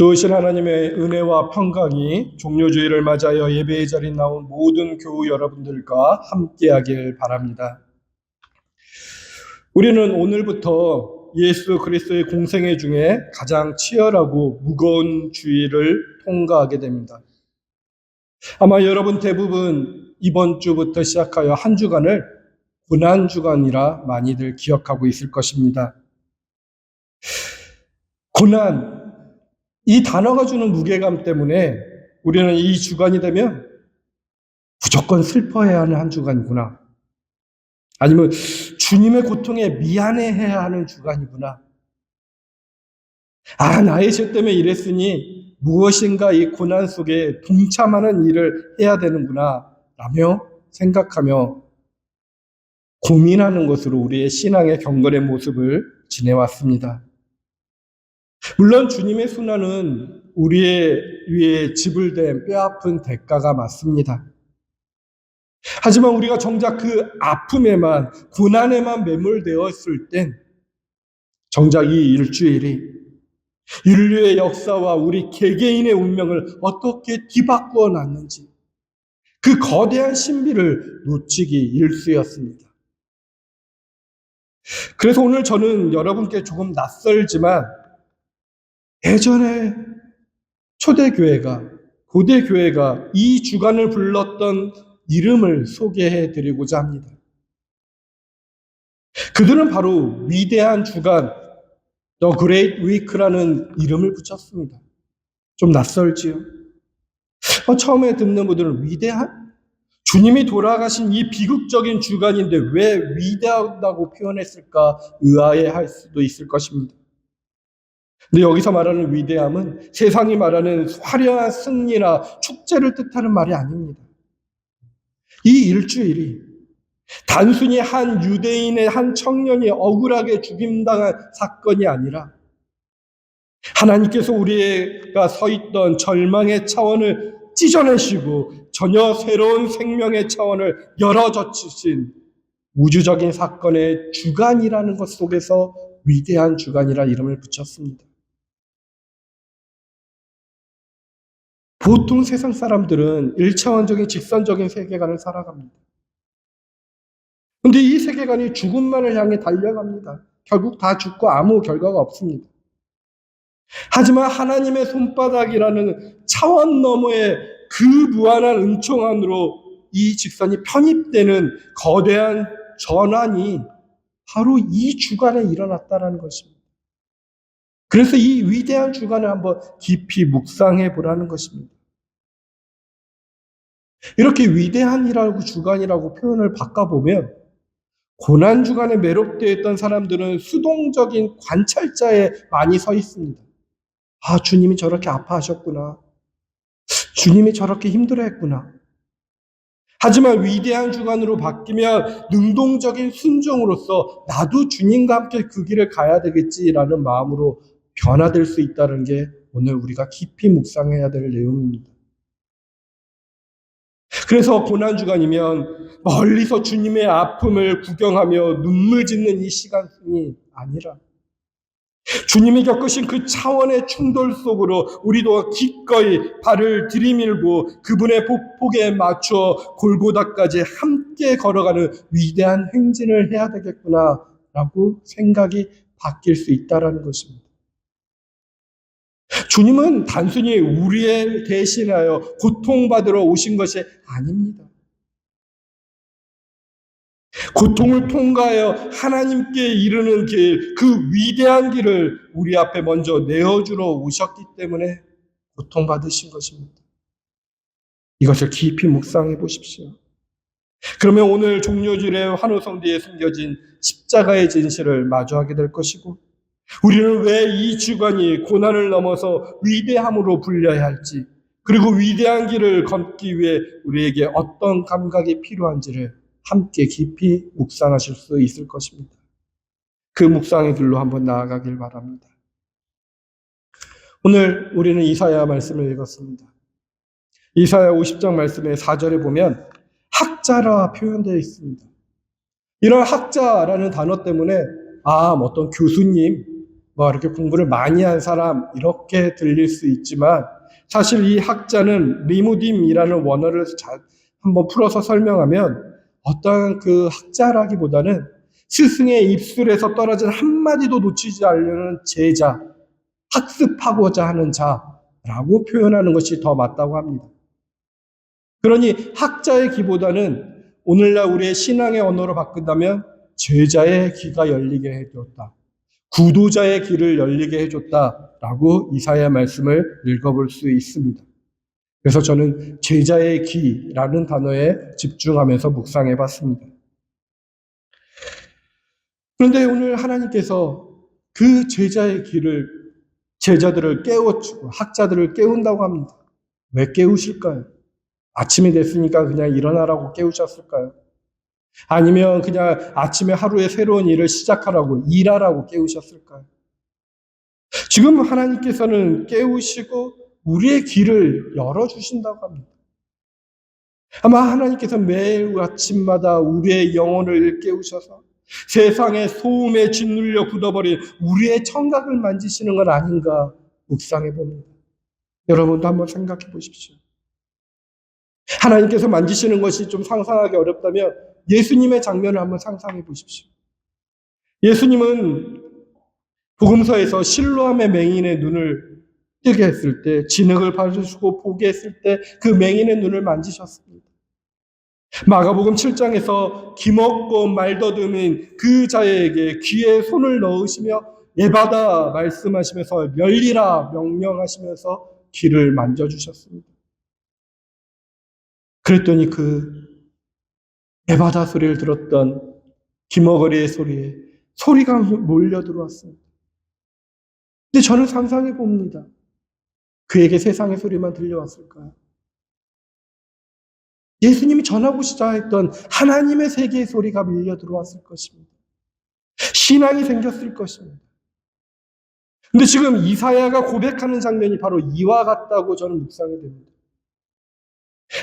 좋으신 하나님의 은혜와 평강이 종료주일을 맞아여 예배의 자리에 나온 모든 교우 여러분들과 함께하길 바랍니다. 우리는 오늘부터 예수 그리스도의 공생애 중에 가장 치열하고 무거운 주일을 통과하게 됩니다. 아마 여러분 대부분 이번 주부터 시작하여 한 주간을 고난주간이라 많이들 기억하고 있을 것입니다. 고난, 이 단어가 주는 무게감 때문에 우리는 이 주간이 되면 무조건 슬퍼해야 하는 한 주간이구나. 아니면 주님의 고통에 미안해해야 하는 주간이구나. 나의 죄 때문에 이랬으니 무엇인가 이 고난 속에 동참하는 일을 해야 되는구나 라며 생각하며 고민하는 것으로 우리의 신앙의 경건의 모습을 지내왔습니다. 물론 주님의 순환은 우리의 위에 지불된 뼈아픈 대가가 맞습니다. 하지만 우리가 정작 그 아픔에만, 고난에만 매몰되었을 땐 정작 이 일주일이 인류의 역사와 우리 개개인의 운명을 어떻게 뒤바꾸어 놨는지 그 거대한 신비를 놓치기 일쑤였습니다. 그래서 오늘 저는 여러분께 조금 낯설지만 예전에 초대교회가, 고대교회가 이 주간을 불렀던 이름을 소개해 드리고자 합니다. 그들은 바로 위대한 주간, The Great Week라는 이름을 붙였습니다. 좀 낯설지요? 처음에 듣는 분들은 위대한? 주님이 돌아가신 이 비극적인 주간인데 왜 위대하다고 표현했을까 의아해할 수도 있을 것입니다. 근데 여기서 말하는 위대함은 세상이 말하는 화려한 승리나 축제를 뜻하는 말이 아닙니다. 이 일주일이 단순히 한 유대인의 한 청년이 억울하게 죽임당한 사건이 아니라 하나님께서 우리가 서 있던 절망의 차원을 찢어내시고 전혀 새로운 생명의 차원을 열어젖히신 우주적인 사건의 주간이라는 것 속에서 위대한 주간이라 이름을 붙였습니다. 보통 세상 사람들은 일차원적인 직선적인 세계관을 살아갑니다. 그런데 이 세계관이 죽음만을 향해 달려갑니다. 결국 다 죽고 아무 결과가 없습니다. 하지만 하나님의 손바닥이라는 차원 너머의 그 무한한 은총 안으로 이 직선이 편입되는 거대한 전환이 바로 이 주간에 일어났다는 것입니다. 그래서 이 위대한 주간을 한번 깊이 묵상해 보라는 것입니다. 이렇게 위대한이라고 주간이라고 표현을 바꿔보면 고난주간에 매료되어 있던 사람들은 수동적인 관찰자에 많이 서 있습니다. 주님이 저렇게 아파하셨구나. 주님이 저렇게 힘들어했구나. 하지만 위대한 주간으로 바뀌면 능동적인 순종으로서 나도 주님과 함께 그 길을 가야 되겠지라는 마음으로 변화될 수 있다는 게 오늘 우리가 깊이 묵상해야 될 내용입니다. 그래서 고난주간이면 멀리서 주님의 아픔을 구경하며 눈물 짓는 이 시간이 아니라 주님이 겪으신 그 차원의 충돌 속으로 우리도 기꺼이 발을 들이밀고 그분의 보폭에 맞춰 골고다까지 함께 걸어가는 위대한 행진을 해야 되겠구나라고 생각이 바뀔 수 있다는 것입니다. 주님은 단순히 우리의 대신하여 고통받으러 오신 것이 아닙니다. 고통을 통과하여 하나님께 이르는 길, 그 위대한 길을 우리 앞에 먼저 내어주러 오셨기 때문에 고통받으신 것입니다. 이것을 깊이 묵상해 보십시오. 그러면 오늘 종료주일의 환호성대에 숨겨진 십자가의 진실을 마주하게 될 것이고 우리는 왜 이 주간이 고난을 넘어서 위대함으로 불려야 할지 그리고 위대한 길을 걷기 위해 우리에게 어떤 감각이 필요한지를 함께 깊이 묵상하실 수 있을 것입니다. 그 묵상의 길로 한번 나아가길 바랍니다. 오늘 우리는 이사야 말씀을 읽었습니다. 이사야 50장 말씀의 4절에 보면 학자라 표현되어 있습니다. 이런 학자라는 단어 때문에 어떤 교수님, 뭐 이렇게 공부를 많이 한 사람 이렇게 들릴 수 있지만 사실 이 학자는 리무딤이라는 원어를 한번 풀어서 설명하면 어떠한 그 학자라기보다는 스승의 입술에서 떨어진 한마디도 놓치지 않으려는 제자, 학습하고자 하는 자라고 표현하는 것이 더 맞다고 합니다. 그러니 학자의 귀보다는 오늘날 우리의 신앙의 언어로 바꾼다면 제자의 귀가 열리게 해줬다. 구도자의 귀를 열리게 해줬다라고 이사야 말씀을 읽어볼 수 있습니다. 그래서 저는 제자의 귀라는 단어에 집중하면서 묵상해 봤습니다. 그런데 오늘 하나님께서 그 제자들을 깨워주고 학자들을 깨운다고 합니다. 왜 깨우실까요? 아침이 됐으니까 그냥 일어나라고 깨우셨을까요? 아니면 그냥 아침에 하루의 새로운 일을 시작하라고, 일하라고 깨우셨을까요? 지금 하나님께서는 깨우시고 우리의 귀를 열어주신다고 합니다. 아마 하나님께서 매일 아침마다 우리의 영혼을 깨우셔서 세상의 소음에 짓눌려 굳어버린 우리의 청각을 만지시는 건 아닌가 묵상해 봅니다. 여러분도 한번 생각해 보십시오. 하나님께서 만지시는 것이 좀 상상하기 어렵다면 예수님의 장면을 한번 상상해 보십시오. 예수님은 복음서에서 실로암의 맹인의 눈을 뜨게 했을 때, 진흙을 바르시고 보게 했을 때 그 맹인의 눈을 만지셨습니다. 마가복음 7장에서 기먹고 말더듬인 그 자에게 귀에 손을 넣으시며 예받아 말씀하시면서 열리라 명령하시면서 귀를 만져주셨습니다. 그랬더니 그 예받아 소리를 들었던 기머거리의 소리에 소리가 몰려 들어왔습니다. 근데 저는 상상해 봅니다. 그에게 세상의 소리만 들려왔을까요? 예수님이 전하고자 했던 하나님의 세계의 소리가 밀려 들어왔을 것입니다. 신앙이 생겼을 것입니다. 근데 지금 이사야가 고백하는 장면이 바로 이와 같다고 저는 묵상이 됩니다.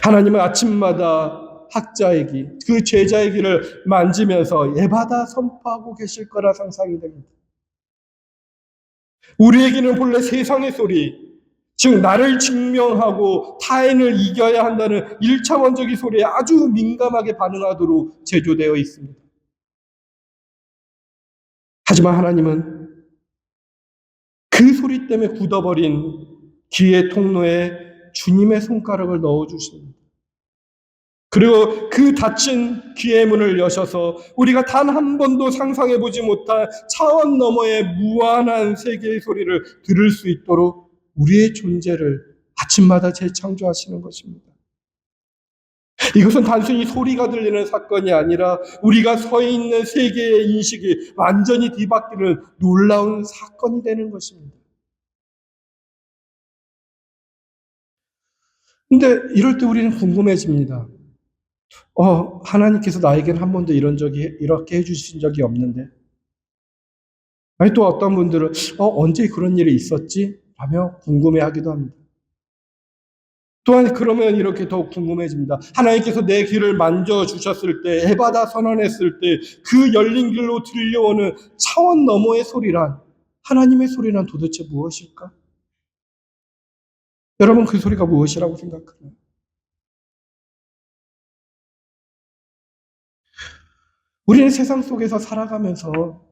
하나님은 아침마다 학자의 귀, 그 제자의 귀를 만지면서 예받아 선포하고 계실 거라 상상이 됩니다. 우리에게는 본래 세상의 소리, 즉 나를 증명하고 타인을 이겨야 한다는 1차원적인 소리에 아주 민감하게 반응하도록 제조되어 있습니다. 하지만 하나님은 그 소리 때문에 굳어버린 귀의 통로에 주님의 손가락을 넣어주십니다. 그리고 그 닫힌 귀의 문을 여셔서 우리가 단 한 번도 상상해보지 못한 차원 너머의 무한한 세계의 소리를 들을 수 있도록 우리의 존재를 아침마다 재창조하시는 것입니다. 이것은 단순히 소리가 들리는 사건이 아니라 우리가 서 있는 세계의 인식이 완전히 뒤바뀌는 놀라운 사건이 되는 것입니다. 근데 이럴 때 우리는 궁금해집니다. 하나님께서 나에게는 한 번도 이렇게 해주신 적이 없는데. 아니, 또 어떤 분들은, 언제 그런 일이 있었지? 라며 궁금해하기도 합니다. 또한 그러면 이렇게 더욱 궁금해집니다. 하나님께서 내 귀를 만져주셨을 때, 해바다 선언했을 때, 그 열린 길로 들려오는 차원 너머의 소리란, 하나님의 소리란 도대체 무엇일까? 여러분, 그 소리가 무엇이라고 생각하나요? 우리는 세상 속에서 살아가면서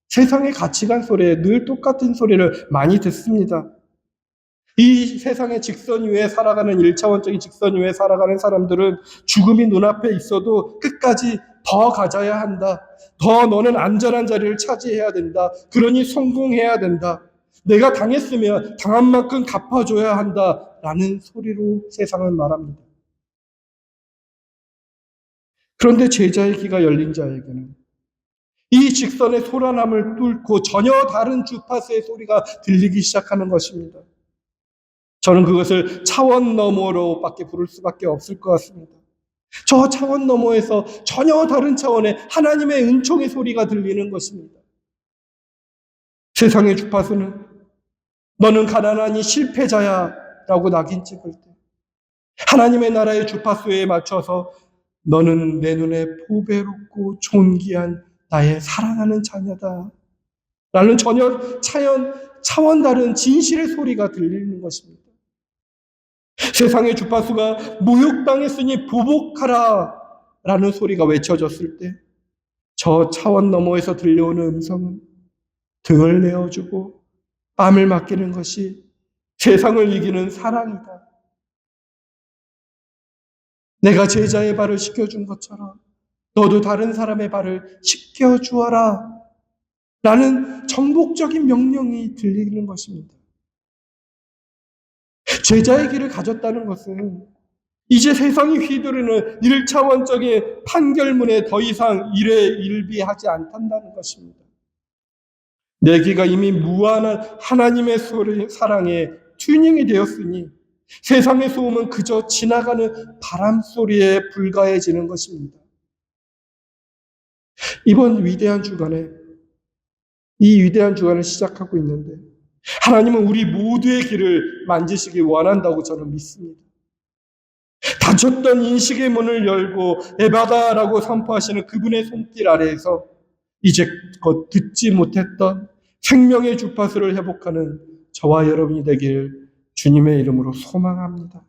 세상의 가치관 소리에 늘 똑같은 소리를 많이 듣습니다. 이 세상의 직선 위에 살아가는 1차원적인 직선 위에 살아가는 사람들은 죽음이 눈앞에 있어도 끝까지 더 가져야 한다. 더 너는 안전한 자리를 차지해야 된다. 그러니 성공해야 된다. 내가 당했으면 당한 만큼 갚아줘야 한다. 라는 소리로 세상은 말합니다. 그런데 제자의 귀가 열린 자에게는 이 직선의 소란함을 뚫고 전혀 다른 주파수의 소리가 들리기 시작하는 것입니다. 저는 그것을 차원 너머로밖에 부를 수밖에 없을 것 같습니다. 저 차원 너머에서 전혀 다른 차원의 하나님의 은총의 소리가 들리는 것입니다. 세상의 주파수는 너는 가난하니 실패자야 라고 낙인 찍을 때, 하나님의 나라의 주파수에 맞춰서 너는 내 눈에 보배롭고 존귀한 나의 사랑하는 자녀다 라는 전혀 차원 다른 진실의 소리가 들리는 것입니다. 세상의 주파수가 모욕당했으니 보복하라 라는 소리가 외쳐졌을 때 저 차원 너머에서 들려오는 음성은 등을 내어주고 뺨을 맡기는 것이 세상을 이기는 사랑이다. 내가 제자의 발을 씻겨준 것처럼 너도 다른 사람의 발을 씻겨주어라 라는 정복적인 명령이 들리는 것입니다. 제자의 길을 가졌다는 것은 이제 세상이 휘두르는 1차원적인 판결문에 더 이상 일비하지 않는다는 것입니다. 내 귀가 이미 무한한 하나님의 사랑에 튜닝이 되었으니 세상의 소음은 그저 지나가는 바람 소리에 불과해지는 것입니다. 이번 위대한 주간에 이 위대한 주간을 시작하고 있는데 하나님은 우리 모두의 길을 만지시기 원한다고 저는 믿습니다. 닫혔던 인식의 문을 열고 에바다라고 선포하시는 그분의 손길 아래에서 이제껏 듣지 못했던 생명의 주파수를 회복하는 저와 여러분이 되길 주님의 이름으로 소망합니다.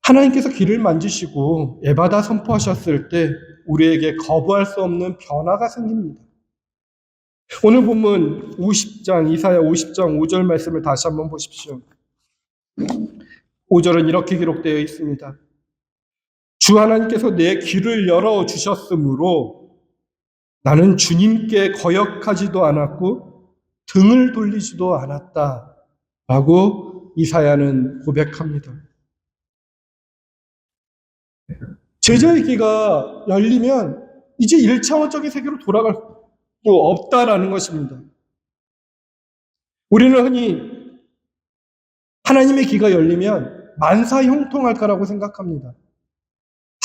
하나님께서 길을 만지시고 에바다 선포하셨을 때 우리에게 거부할 수 없는 변화가 생깁니다. 오늘 본문 50장, 이사야 50장 5절 말씀을 다시 한번 보십시오. 5절은 이렇게 기록되어 있습니다. 주 하나님께서 내 귀를 열어주셨으므로 나는 주님께 거역하지도 않았고 등을 돌리지도 않았다 라고 이사야는 고백합니다. 제자의 귀가 열리면 이제 1차원적인 세계로 돌아갈 수 없다라는 것입니다. 우리는 흔히 하나님의 귀가 열리면 만사 형통할 거라고 생각합니다.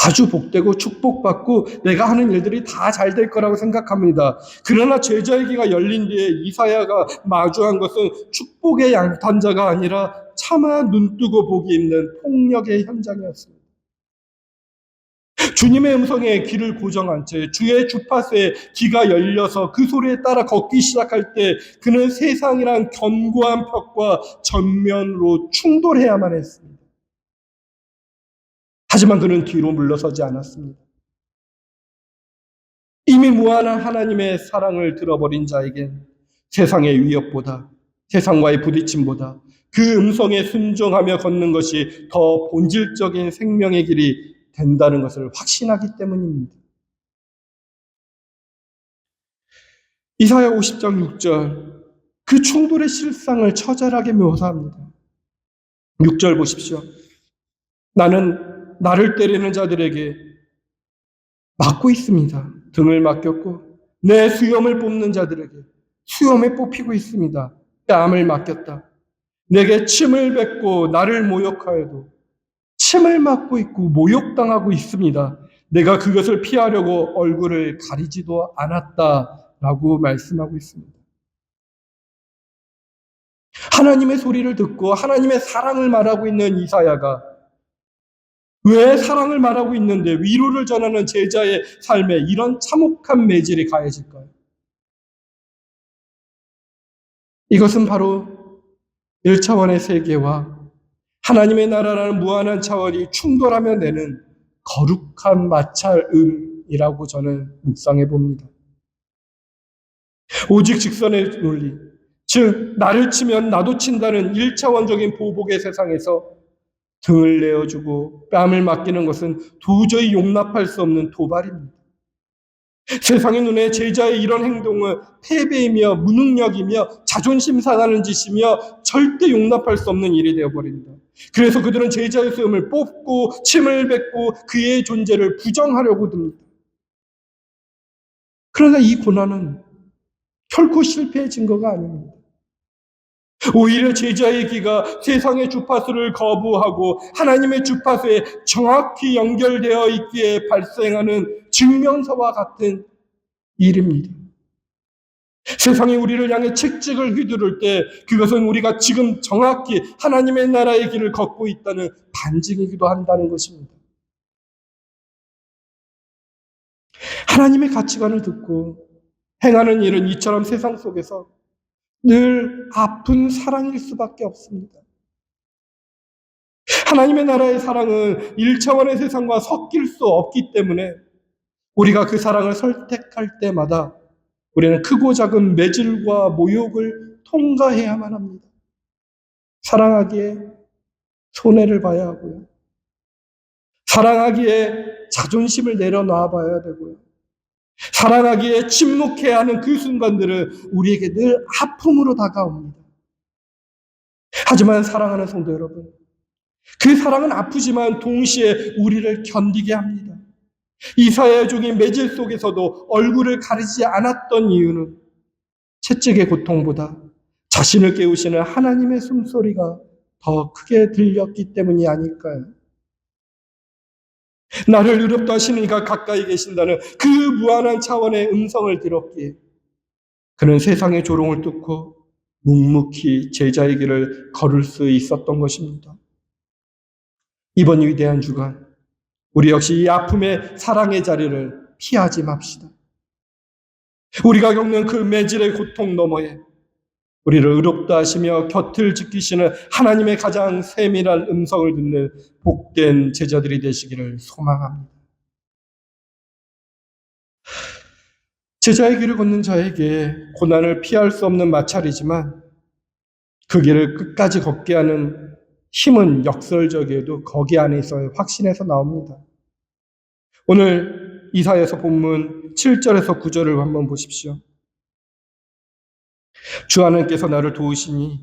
아주 복되고 축복받고 내가 하는 일들이 다 잘 될 거라고 생각합니다. 그러나 제자의 귀가 열린 뒤에 이사야가 마주한 것은 축복의 양탄자가 아니라 차마 눈뜨고 보기 힘든 폭력의 현장이었습니다. 주님의 음성에 귀를 고정한 채 주의 주파수에 귀가 열려서 그 소리에 따라 걷기 시작할 때 그는 세상이란 견고한 벽과 전면으로 충돌해야만 했습니다. 하지만 그는 뒤로 물러서지 않았습니다. 이미 무한한 하나님의 사랑을 들어버린 자에겐 세상의 위협보다, 세상과의 부딪힘보다 그 음성에 순종하며 걷는 것이 더 본질적인 생명의 길이 된다는 것을 확신하기 때문입니다. 이사야 50장 6절, 그 충돌의 실상을 처절하게 묘사합니다. 6절 보십시오. 나는 나를 때리는 자들에게 맞고 있습니다. 등을 맡겼고 내 수염을 뽑는 자들에게 수염에 뽑히고 있습니다. 뺨을 맡겼다. 내게 침을 뱉고 나를 모욕하여도 침을 맞고 있고 모욕당하고 있습니다. 내가 그것을 피하려고 얼굴을 가리지도 않았다라고 말씀하고 있습니다. 하나님의 소리를 듣고 하나님의 사랑을 말하고 있는 이사야가 왜 사랑을 말하고 있는데 위로를 전하는 제자의 삶에 이런 참혹한 매질이 가해질까요? 이것은 바로 1차원의 세계와 하나님의 나라라는 무한한 차원이 충돌하며 내는 거룩한 마찰음이라고 저는 묵상해 봅니다. 오직 직선의 논리, 즉 나를 치면 나도 친다는 1차원적인 보복의 세상에서 등을 내어주고 뺨을 맡기는 것은 도저히 용납할 수 없는 도발입니다. 세상의 눈에 제자의 이런 행동은 패배이며 무능력이며 자존심 상하는 짓이며 절대 용납할 수 없는 일이 되어버립니다. 그래서 그들은 제자의 수염을 뽑고 침을 뱉고 그의 존재를 부정하려고 듭니다. 그러나 이 고난은 결코 실패의 증거가 아닙니다. 오히려 제자의 귀가 세상의 주파수를 거부하고 하나님의 주파수에 정확히 연결되어 있기에 발생하는 증명서와 같은 일입니다. 세상이 우리를 향해 책찍을 휘두를 때 그것은 우리가 지금 정확히 하나님의 나라의 길을 걷고 있다는 반증이기도 한다는 것입니다. 하나님의 가치관을 듣고 행하는 일은 이처럼 세상 속에서 늘 아픈 사랑일 수밖에 없습니다. 하나님의 나라의 사랑은 1차원의 세상과 섞일 수 없기 때문에 우리가 그 사랑을 선택할 때마다 우리는 크고 작은 매질과 모욕을 통과해야만 합니다. 사랑하기에 손해를 봐야 하고요. 사랑하기에 자존심을 내려놔 봐야 되고요. 사랑하기에 침묵해야 하는 그 순간들은 우리에게 늘 아픔으로 다가옵니다. 하지만 사랑하는 성도 여러분, 그 사랑은 아프지만 동시에 우리를 견디게 합니다. 이사야의 종이 매질 속에서도 얼굴을 가리지 않았던 이유는 채찍의 고통보다 자신을 깨우시는 하나님의 숨소리가 더 크게 들렸기 때문이 아닐까요? 나를 의롭다 하시는 이가 가까이 계신다는 그 무한한 차원의 음성을 들었기에 그는 세상의 조롱을 뚫고 묵묵히 제자의 길을 걸을 수 있었던 것입니다. 이번 위대한 주간 우리 역시 이 아픔의 사랑의 자리를 피하지 맙시다. 우리가 겪는 그 매질의 고통 너머에 우리를 의롭다 하시며 곁을 지키시는 하나님의 가장 세밀한 음성을 듣는 복된 제자들이 되시기를 소망합니다. 제자의 길을 걷는 자에게 고난을 피할 수 없는 마찰이지만 그 길을 끝까지 걷게 하는 힘은 역설적이어도 거기 안에서의 확신에서 나옵니다. 오늘 이사야서 본문 7절에서 9절을 한번 보십시오. 주 하나님께서 나를 도우시니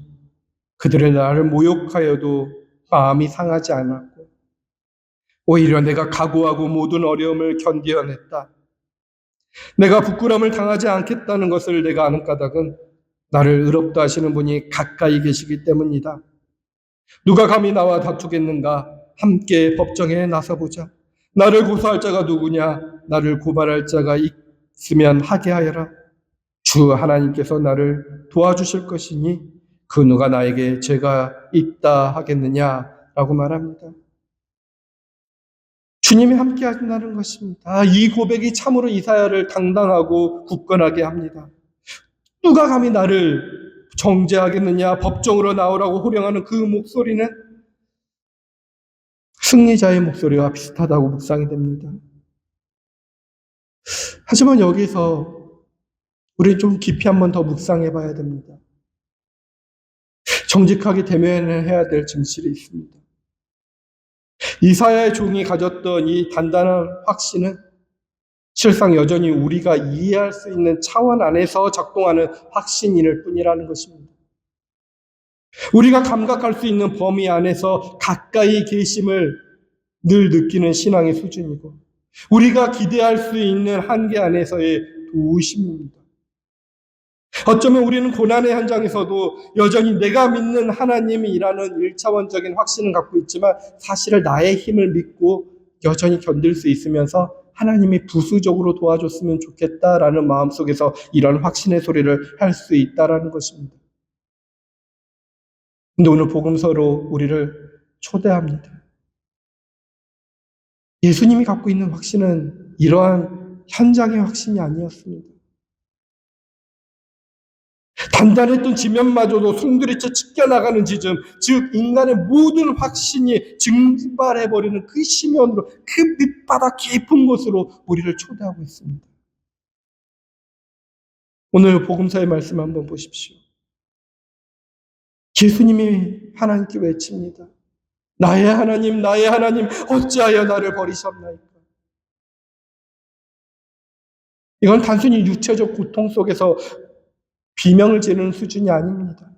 그들의 나를 모욕하여도 마음이 상하지 않았고 오히려 내가 각오하고 모든 어려움을 견디어냈다. 내가 부끄러움을 당하지 않겠다는 것을 내가 아는 까닭은 나를 의롭다 하시는 분이 가까이 계시기 때문이다. 누가 감히 나와 다투겠는가? 함께 법정에 나서보자. 나를 고소할 자가 누구냐? 나를 고발할 자가 있으면 하게 하여라. 주 하나님께서 나를 도와주실 것이니 그 누가 나에게 죄가 있다 하겠느냐라고 말합니다. 주님이 함께 하신다는 것입니다. 이 고백이 참으로 이사야를 당당하고 굳건하게 합니다. 누가 감히 나를 정죄하겠느냐, 법정으로 나오라고 호령하는 그 목소리는 승리자의 목소리와 비슷하다고 묵상이 됩니다. 하지만 여기서 우리 좀 깊이 한번 더 묵상해 봐야 됩니다. 정직하게 대면을 해야 될 진실이 있습니다. 이사야의 종이 가졌던 이 단단한 확신은 실상 여전히 우리가 이해할 수 있는 차원 안에서 작동하는 확신일 뿐이라는 것입니다. 우리가 감각할 수 있는 범위 안에서 가까이 계심을 늘 느끼는 신앙의 수준이고 우리가 기대할 수 있는 한계 안에서의 도우심입니다. 어쩌면 우리는 고난의 현장에서도 여전히 내가 믿는 하나님이라는 1차원적인 확신을 갖고 있지만 사실은 나의 힘을 믿고 여전히 견딜 수 있으면서 하나님이 부수적으로 도와줬으면 좋겠다라는 마음속에서 이런 확신의 소리를 할 수 있다라는 것입니다. 근데 오늘 복음서로 우리를 초대합니다. 예수님이 갖고 있는 확신은 이러한 현장의 확신이 아니었습니다. 단단했던 지면마저도 숭두리째 찢겨나가는 지점, 즉 인간의 모든 확신이 증발해버리는 그 심연으로 그 밑바닥 깊은 곳으로 우리를 초대하고 있습니다. 오늘 복음서의 말씀 한번 보십시오. 예수님이 하나님께 외칩니다. 나의 하나님, 나의 하나님, 어찌하여 나를 버리셨나이까? 이건 단순히 육체적 고통 속에서 비명을 지르는 수준이 아닙니다.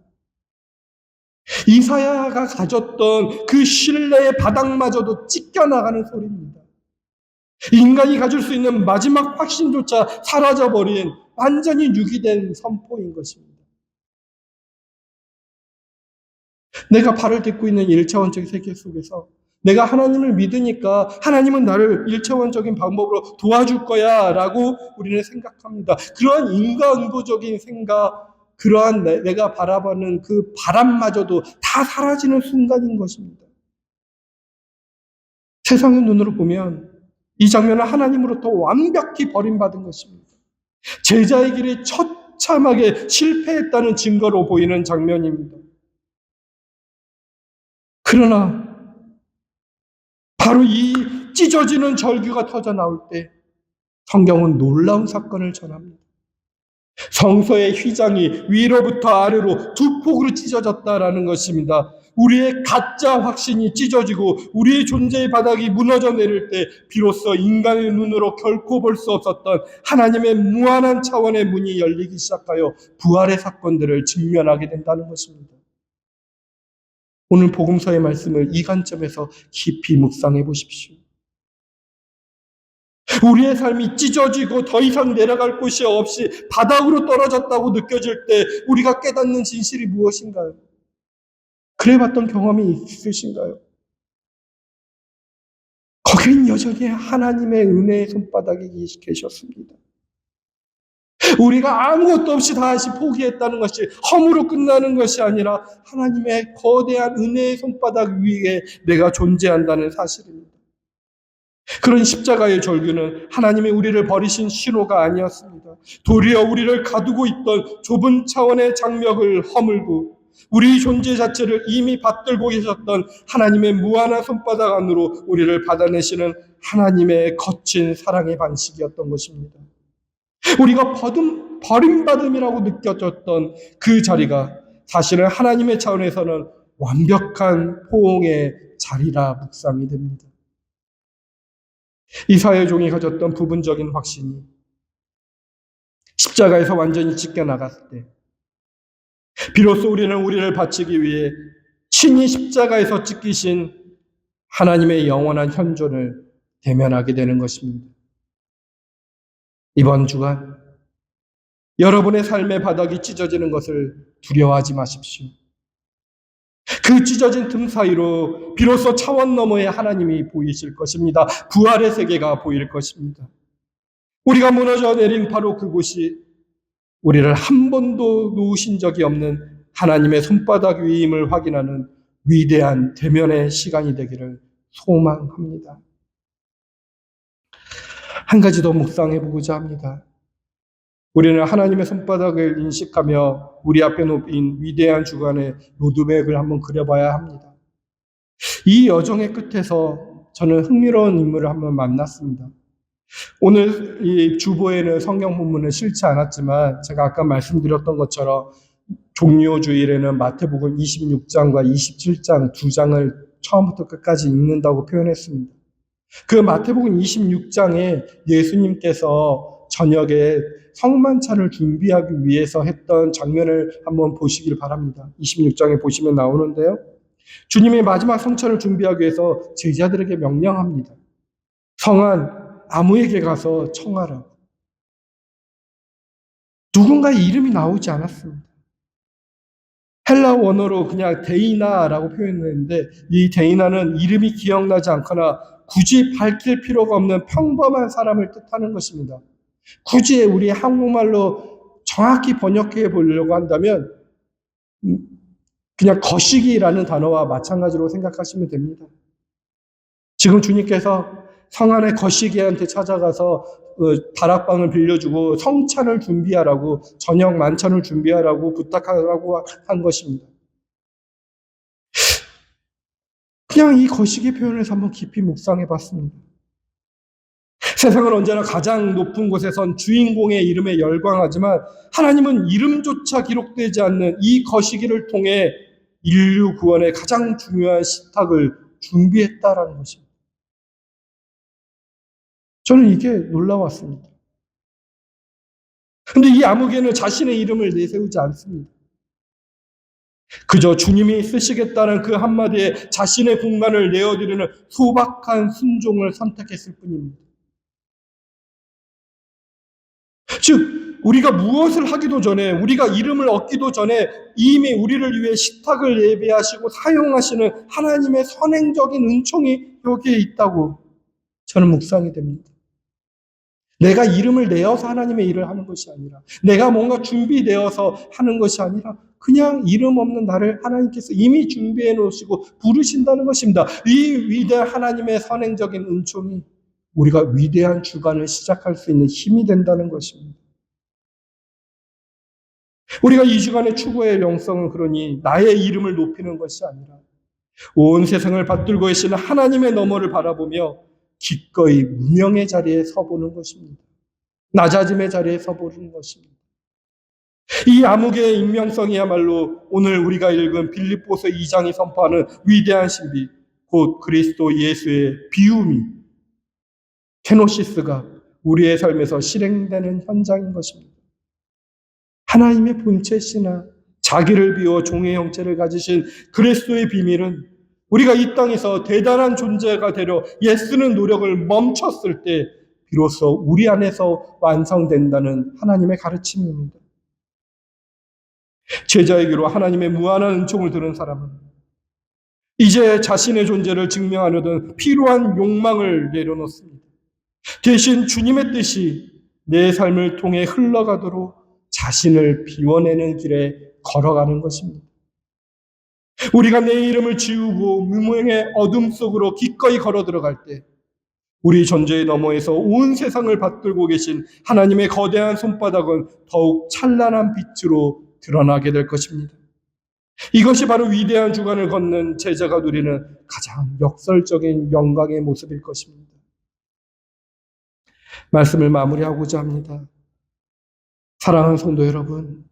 이사야가 가졌던 그 신뢰의 바닥마저도 찢겨나가는 소리입니다. 인간이 가질 수 있는 마지막 확신조차 사라져버린 완전히 유기된 선포인 것입니다. 내가 발을 딛고 있는 1차원적 세계 속에서 내가 하나님을 믿으니까 하나님은 나를 1차원적인 방법으로 도와줄 거야 라고 우리는 생각합니다. 그러한 인간의도적인 생각, 그러한 내가 바라보는 그 바람마저도 다 사라지는 순간인 것입니다. 세상의 눈으로 보면 이 장면은 하나님으로부터 완벽히 버림받은 것입니다. 제자의 길이 처참하게 실패했다는 증거로 보이는 장면입니다. 그러나 바로 이 찢어지는 절규가 터져 나올 때 성경은 놀라운 사건을 전합니다. 성소의 휘장이 위로부터 아래로 두 폭으로 찢어졌다라는 것입니다. 우리의 가짜 확신이 찢어지고 우리의 존재의 바닥이 무너져 내릴 때 비로소 인간의 눈으로 결코 볼 수 없었던 하나님의 무한한 차원의 문이 열리기 시작하여 부활의 사건들을 직면하게 된다는 것입니다. 오늘 복음서의 말씀을 이 관점에서 깊이 묵상해 보십시오. 우리의 삶이 찢어지고 더 이상 내려갈 곳이 없이 바닥으로 떨어졌다고 느껴질 때 우리가 깨닫는 진실이 무엇인가요? 그래봤던 경험이 있으신가요? 거긴 여전히 하나님의 은혜의 손바닥이 계셨습니다. 우리가 아무것도 없이 다시 포기했다는 것이 허무로 끝나는 것이 아니라 하나님의 거대한 은혜의 손바닥 위에 내가 존재한다는 사실입니다. 그런 십자가의 절규는 하나님이 우리를 버리신 신호가 아니었습니다. 도리어 우리를 가두고 있던 좁은 차원의 장벽을 허물고 우리 존재 자체를 이미 받들고 계셨던 하나님의 무한한 손바닥 안으로 우리를 받아내시는 하나님의 거친 사랑의 방식이었던 것입니다. 우리가 버림받음이라고 느껴졌던 그 자리가 사실은 하나님의 차원에서는 완벽한 포옹의 자리라 묵상이 됩니다. 이사야의 종이 가졌던 부분적인 확신이 십자가에서 완전히 찢겨나갔을 때 비로소 우리는 우리를 바치기 위해 친히 십자가에서 찢기신 하나님의 영원한 현존을 대면하게 되는 것입니다. 이번 주간 여러분의 삶의 바닥이 찢어지는 것을 두려워하지 마십시오. 그 찢어진 틈 사이로 비로소 차원 너머의 하나님이 보이실 것입니다. 부활의 세계가 보일 것입니다. 우리가 무너져 내린 바로 그곳이 우리를 한 번도 놓으신 적이 없는 하나님의 손바닥 위임을 확인하는 위대한 대면의 시간이 되기를 소망합니다. 한 가지 더 묵상해 보고자 합니다. 우리는 하나님의 손바닥을 인식하며 우리 앞에 놓인 위대한 주간의 로드맵을 한번 그려봐야 합니다. 이 여정의 끝에서 저는 흥미로운 인물을 한번 만났습니다. 오늘 이 주보에는 성경 본문은 실지 않았지만 제가 아까 말씀드렸던 것처럼 종료주일에는 마태복음 26장과 27장 두 장을 처음부터 끝까지 읽는다고 표현했습니다. 그 마태복음 26장에 예수님께서 저녁에 성만찬을 준비하기 위해서 했던 장면을 한번 보시길 바랍니다. 26장에 보시면 나오는데요. 주님이 마지막 성찬을 준비하기 위해서 제자들에게 명령합니다. 성안 아무에게 가서 청하라. 누군가의 이름이 나오지 않았습니다. 헬라 원어로 그냥 데이나라고 표현했는데 이 데이나는 이름이 기억나지 않거나 굳이 밝힐 필요가 없는 평범한 사람을 뜻하는 것입니다. 굳이 우리 한국말로 정확히 번역해 보려고 한다면 그냥 거시기라는 단어와 마찬가지로 생각하시면 됩니다. 지금 주님께서 성안의 거시기한테 찾아가서 다락방을 빌려주고 성찬을 준비하라고 저녁 만찬을 준비하라고 부탁하라고 한 것입니다. 그냥 이 거시기 표현에서 한번 깊이 묵상해 봤습니다. 세상은 언제나 가장 높은 곳에선 주인공의 이름에 열광하지만 하나님은 이름조차 기록되지 않는 이 거시기를 통해 인류 구원의 가장 중요한 시탁을 준비했다라는 것입니다. 저는 이게 놀라웠습니다. 그런데 이 아무개는 자신의 이름을 내세우지 않습니다. 그저 주님이 쓰시겠다는 그 한마디에 자신의 공간을 내어드리는 소박한 순종을 선택했을 뿐입니다. 즉 우리가 무엇을 하기도 전에 우리가 이름을 얻기도 전에 이미 우리를 위해 식탁을 예배하시고 사용하시는 하나님의 선행적인 은총이 여기에 있다고 저는 묵상이 됩니다. 내가 이름을 내어서 하나님의 일을 하는 것이 아니라 내가 뭔가 준비되어서 하는 것이 아니라 그냥 이름 없는 나를 하나님께서 이미 준비해 놓으시고 부르신다는 것입니다. 이 위대한 하나님의 선행적인 은총이 우리가 위대한 주간을 시작할 수 있는 힘이 된다는 것입니다. 우리가 이 주간에 추구할 영성은 그러니 나의 이름을 높이는 것이 아니라 온 세상을 받들고 계시는 하나님의 너머를 바라보며 기꺼이 무명의 자리에 서보는 것입니다. 낮아짐의 자리에 서보는 것입니다. 이 암흑의 임명성이야말로 오늘 우리가 읽은 빌립보서 2장이 선포하는 위대한 신비, 곧 그리스도 예수의 비움이, 케노시스가 우리의 삶에서 실행되는 현장인 것입니다. 하나님의 본체시나 자기를 비워 종의 형체를 가지신 그리스도의 비밀은 우리가 이 땅에서 대단한 존재가 되려 애쓰는 노력을 멈췄을 때 비로소 우리 안에서 완성된다는 하나님의 가르침입니다. 제자에게로 하나님의 무한한 은총을 들은 사람은 이제 자신의 존재를 증명하려던 필요한 욕망을 내려놓습니다. 대신 주님의 뜻이 내 삶을 통해 흘러가도록 자신을 비워내는 길에 걸어가는 것입니다. 우리가 내 이름을 지우고 무명의 어둠 속으로 기꺼이 걸어 들어갈 때 우리 존재의 너머에서 온 세상을 받들고 계신 하나님의 거대한 손바닥은 더욱 찬란한 빛으로 드러나게 될 것입니다. 이것이 바로 위대한 주간을 걷는 제자가 누리는 가장 역설적인 영광의 모습일 것입니다. 말씀을 마무리하고자 합니다. 사랑하는 성도 여러분,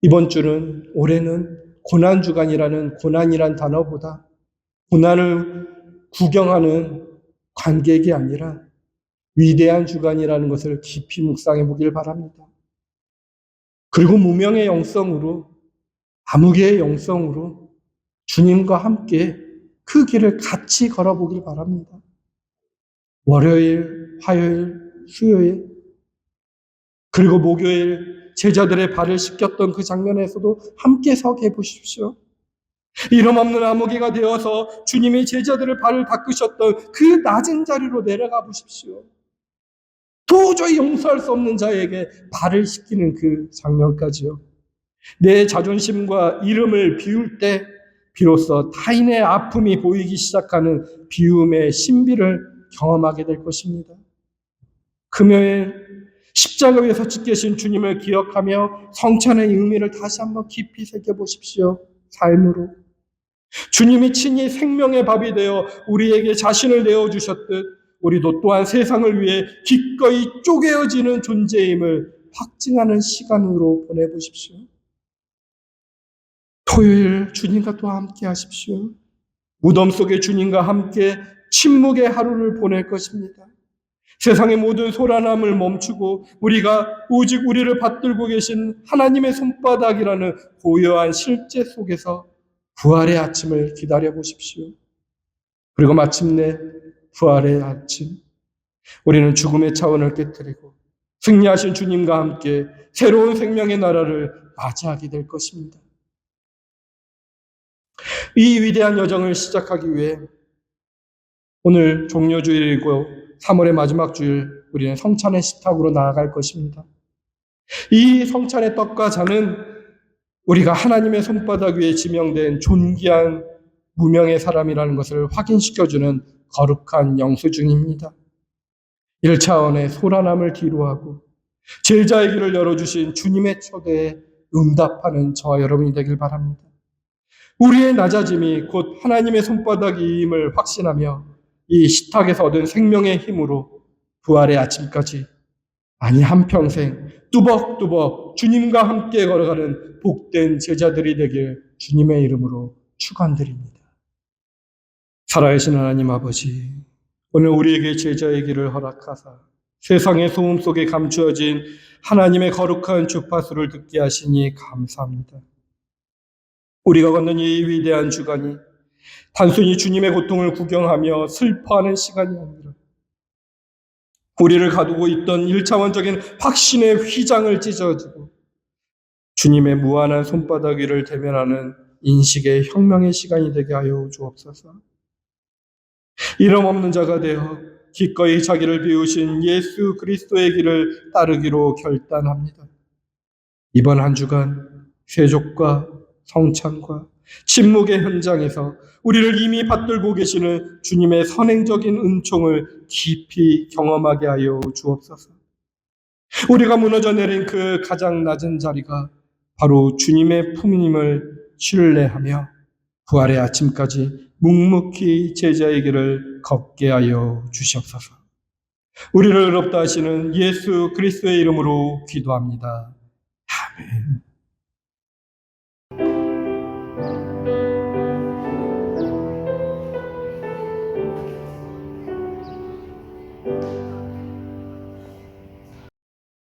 이번 주는 올해는 고난주간이라는 고난이란 단어보다 고난을 구경하는 관객이 아니라 위대한 주간이라는 것을 깊이 묵상해 보길 바랍니다. 그리고 무명의 영성으로, 암흑의 영성으로 주님과 함께 그 길을 같이 걸어보길 바랍니다. 월요일, 화요일, 수요일, 그리고 목요일 제자들의 발을 씻겼던 그 장면에서도 함께 서게 해보십시오. 이름 없는 암흑이가 되어서 주님이 제자들의 발을 닦으셨던 그 낮은 자리로 내려가 보십시오. 도저히 용서할 수 없는 자에게 발을 씻기는 그 장면까지요. 내 자존심과 이름을 비울 때 비로소 타인의 아픔이 보이기 시작하는 비움의 신비를 경험하게 될 것입니다. 금요일 십자가 위에서 지키신 주님을 기억하며 성찬의 의미를 다시 한번 깊이 새겨보십시오. 삶으로. 주님이 친히 생명의 밥이 되어 우리에게 자신을 내어주셨듯 우리도 또한 세상을 위해 기꺼이 쪼개어지는 존재임을 확증하는 시간으로 보내보십시오. 토요일 주님과 또 함께 하십시오. 무덤 속에 주님과 함께 침묵의 하루를 보낼 것입니다. 세상의 모든 소란함을 멈추고 우리가 오직 우리를 받들고 계신 하나님의 손바닥이라는 고요한 실제 속에서 부활의 아침을 기다려 보십시오. 그리고 마침내 부활의 아침, 우리는 죽음의 차원을 깨뜨리고 승리하신 주님과 함께 새로운 생명의 나라를 맞이하게 될 것입니다. 이 위대한 여정을 시작하기 위해 오늘 종료주일이고 3월의 마지막 주일 우리는 성찬의 식탁으로 나아갈 것입니다. 이 성찬의 떡과 잔은 우리가 하나님의 손바닥 위에 지명된 존귀한 무명의 사람이라는 것을 확인시켜주는 거룩한 영수증입니다. 1차원의 소란함을 뒤로하고 제자의 길을 열어주신 주님의 초대에 응답하는 저와 여러분이 되길 바랍니다. 우리의 낮아짐이 곧 하나님의 손바닥임을 확신하며 이 식탁에서 얻은 생명의 힘으로 부활의 아침까지, 아니 한평생 뚜벅뚜벅 주님과 함께 걸어가는 복된 제자들이 되길 주님의 이름으로 축원드립니다. 살아계신 하나님 아버지, 오늘 우리에게 제자의 길을 허락하사 세상의 소음 속에 감추어진 하나님의 거룩한 주파수를 듣게 하시니 감사합니다. 우리가 걷는 이 위대한 주간이 단순히 주님의 고통을 구경하며 슬퍼하는 시간이 아니라 우리를 가두고 있던 1차원적인 확신의 휘장을 찢어지고 주님의 무한한 손바닥 위를 대면하는 인식의 혁명의 시간이 되게 하여 주옵소서. 이름 없는 자가 되어 기꺼이 자기를 비우신 예수 그리스도의 길을 따르기로 결단합니다. 이번 한 주간 세족과 성찬과 침묵의 현장에서 우리를 이미 받들고 계시는 주님의 선행적인 은총을 깊이 경험하게 하여 주옵소서. 우리가 무너져 내린 그 가장 낮은 자리가 바로 주님의 품임을 신뢰하며 부활의 아침까지 묵묵히 제자의 길을 걷게 하여 주시옵소서. 우리를 의롭다 하시는 예수 그리스도의 이름으로 기도합니다. 아멘.